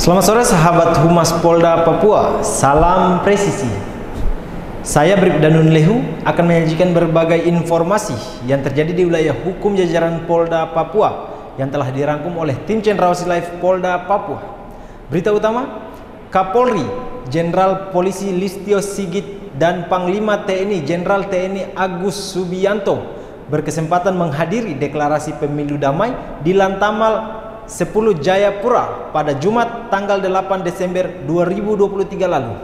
Selamat sore sahabat Humas Polda Papua, salam presisi. Saya Bribda Nun Lehu akan menyajikan berbagai informasi yang terjadi di wilayah hukum jajaran Polda Papua yang telah dirangkum oleh tim Cendrawasih Live Polda Papua. Berita utama, Kapolri Jenderal Polisi Listio Sigit dan Panglima TNI Jenderal TNI Agus Subianto berkesempatan menghadiri deklarasi pemilu damai di Lantamal 10 Jayapura pada Jumat tanggal 8 Desember 2023 lalu.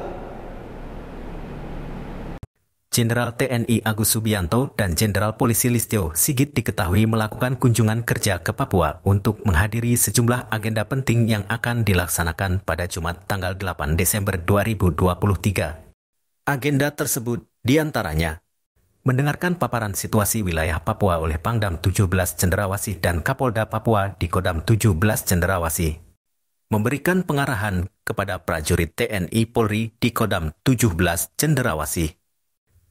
Jenderal TNI Agus Subianto dan Jenderal Polisi Listio Sigit diketahui melakukan kunjungan kerja ke Papua untuk menghadiri sejumlah agenda penting yang akan dilaksanakan pada Jumat tanggal 8 Desember 2023. Agenda tersebut diantaranya mendengarkan paparan situasi wilayah Papua oleh Pangdam 17 Cendrawasih dan Kapolda Papua di Kodam 17 Cendrawasih, memberikan pengarahan kepada prajurit TNI Polri di Kodam 17 Cendrawasih,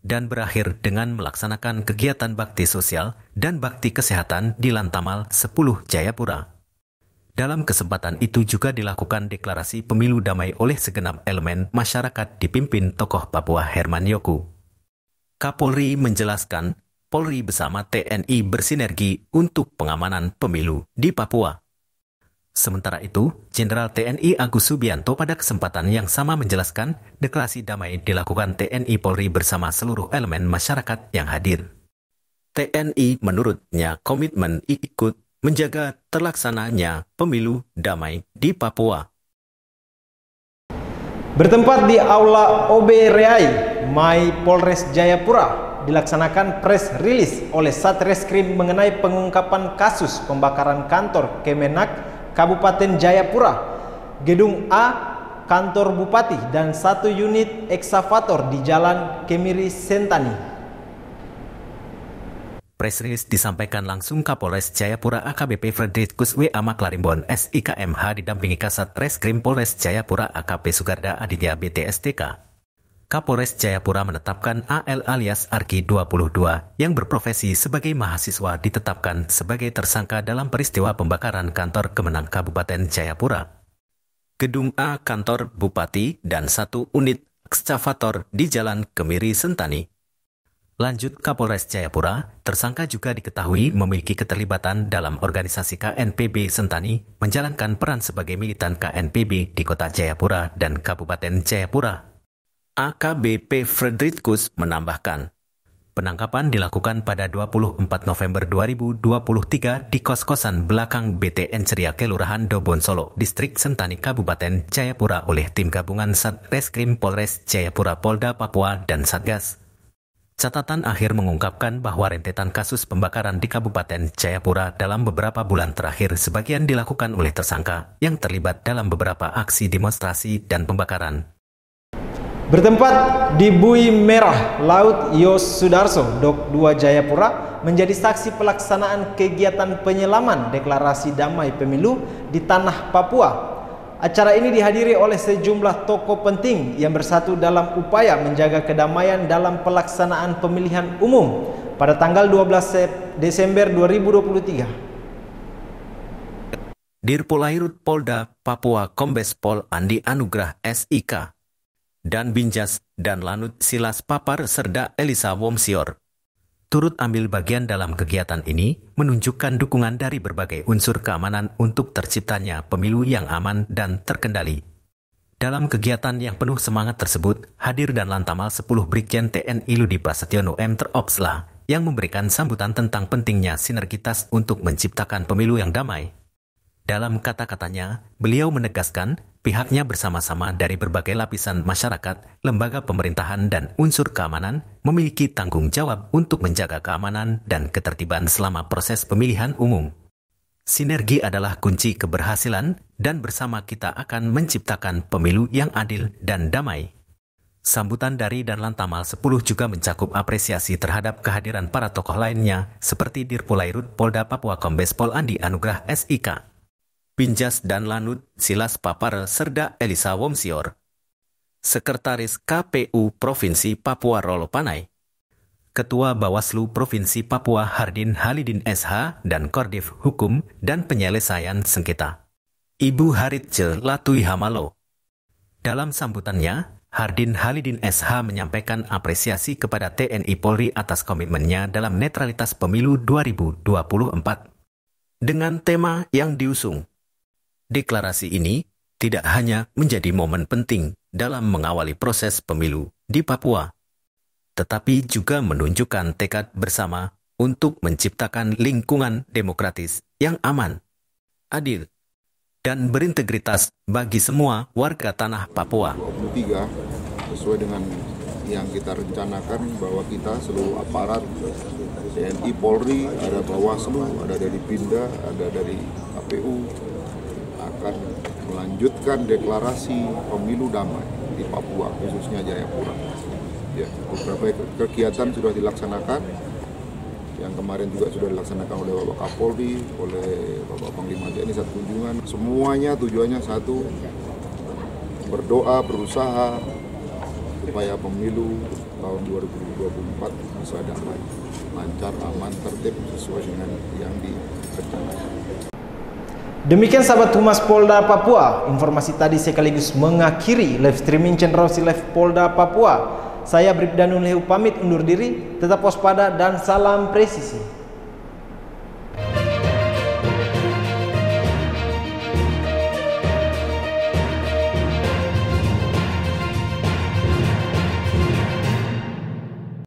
dan berakhir dengan melaksanakan kegiatan bakti sosial dan bakti kesehatan di Lantamal 10 Jayapura. Dalam kesempatan itu juga dilakukan deklarasi pemilu damai oleh segenap elemen masyarakat dipimpin tokoh Papua Herman Yoku. Kapolri menjelaskan, Polri bersama TNI bersinergi untuk pengamanan pemilu di Papua. Sementara itu, Jenderal TNI Agus Subianto pada kesempatan yang sama menjelaskan deklarasi damai dilakukan TNI Polri bersama seluruh elemen masyarakat yang hadir. TNI menurutnya komitmen ikut menjaga terlaksananya pemilu damai di Papua. Bertempat di Aula OB Reai, Mai Polres Jayapura, dilaksanakan press release oleh Satreskrim mengenai pengungkapan kasus pembakaran kantor Kemenak Kabupaten Jayapura, Gedung A, kantor Bupati, dan 1 unit eksavator di Jalan Kemiri Sentani. Press release disampaikan langsung Kapolres Jayapura AKBP Frederikus W. Amaklarimbon SIKMH didampingi Kasat Reskrim Polres Jayapura AKP Sugarda Aditya BTSTK. Kapolres Jayapura menetapkan AL alias Arki 22 yang berprofesi sebagai mahasiswa ditetapkan sebagai tersangka dalam peristiwa pembakaran kantor Kemenang Kabupaten Jayapura, Gedung A kantor Bupati, dan 1 unit ekskavator di Jalan Kemiri Sentani. Lanjut Kapolres Jayapura, tersangka juga diketahui memiliki keterlibatan dalam organisasi KNPB Sentani, menjalankan peran sebagai militan KNPB di Kota Jayapura dan Kabupaten Jayapura. AKBP Frederikus menambahkan, penangkapan dilakukan pada 24 November 2023 di kos-kosan belakang BTN Ceria Kelurahan Dobon Solo, Distrik Sentani Kabupaten Jayapura oleh tim gabungan Satreskrim Polres Jayapura Polda Papua dan Satgas. Catatan akhir mengungkapkan bahwa rentetan kasus pembakaran di Kabupaten Jayapura dalam beberapa bulan terakhir sebagian dilakukan oleh tersangka yang terlibat dalam beberapa aksi demonstrasi dan pembakaran. Bertempat di Bui Merah Laut Yos Sudarso, Dok 2 Jayapura, menjadi saksi pelaksanaan kegiatan penyelaman deklarasi damai pemilu di tanah Papua. Acara ini dihadiri oleh sejumlah tokoh penting yang bersatu dalam upaya menjaga kedamaian dalam pelaksanaan pemilihan umum pada tanggal 12 Desember 2023. Dirpolairut Polda Papua Kombes Pol Andi Anugrah SIK dan Binjas dan Lanut Silas Papar Serda Elisa Womsior turut ambil bagian dalam kegiatan ini, menunjukkan dukungan dari berbagai unsur keamanan untuk terciptanya pemilu yang aman dan terkendali. Dalam kegiatan yang penuh semangat tersebut, hadir dan Lantamal 10 Brigjen TNI Ludi Prasetyono M. Teropsla yang memberikan sambutan tentang pentingnya sinergitas untuk menciptakan pemilu yang damai. Dalam kata-katanya, beliau menegaskan pihaknya bersama-sama dari berbagai lapisan masyarakat, lembaga pemerintahan, dan unsur keamanan memiliki tanggung jawab untuk menjaga keamanan dan ketertiban selama proses pemilihan umum. Sinergi adalah kunci keberhasilan dan bersama kita akan menciptakan pemilu yang adil dan damai. Sambutan dari dan Lantamal 10 juga mencakup apresiasi terhadap kehadiran para tokoh lainnya seperti Dirpolairut Polda Papua Kombes Pol Andi Anugrah SIK, Binjas dan Lanut Silas Papar Serda Elisa Womsior, Sekretaris KPU Provinsi Papua Rolo Panai, Ketua Bawaslu Provinsi Papua Hardin Halidin SH, dan Kordif Hukum dan Penyelesaian Sengketa. Ibu Haritje Latui Hamalo. Dalam sambutannya, Hardin Halidin SH menyampaikan apresiasi kepada TNI Polri atas komitmennya dalam netralitas pemilu 2024. Dengan tema yang diusung, deklarasi ini tidak hanya menjadi momen penting dalam mengawali proses pemilu di Papua, tetapi juga menunjukkan tekad bersama untuk menciptakan lingkungan demokratis yang aman, adil, dan berintegritas bagi semua warga tanah Papua. 23 sesuai dengan yang kita rencanakan bahwa kita seluruh aparat TNI Polri, ada Bawaslu, ada dari Pinda, ada dari KPU akan melanjutkan deklarasi pemilu damai di Papua, khususnya Jayapura. Ya, beberapa kegiatan sudah dilaksanakan. Yang kemarin juga sudah dilaksanakan oleh Bapak Kapolri, oleh Bapak Panglima TNI saat kunjungan. Semuanya tujuannya satu, berdoa, berusaha supaya pemilu tahun 2024 bisa damai, lancar, aman, tertib sesuai dengan yang direncanakan. Demikian sahabat Humas Polda Papua, informasi tadi sekaligus mengakhiri live streaming channel Live Polda Papua. Saya Bribda Nunlehu pamit undur diri, tetap waspada dan salam presisi.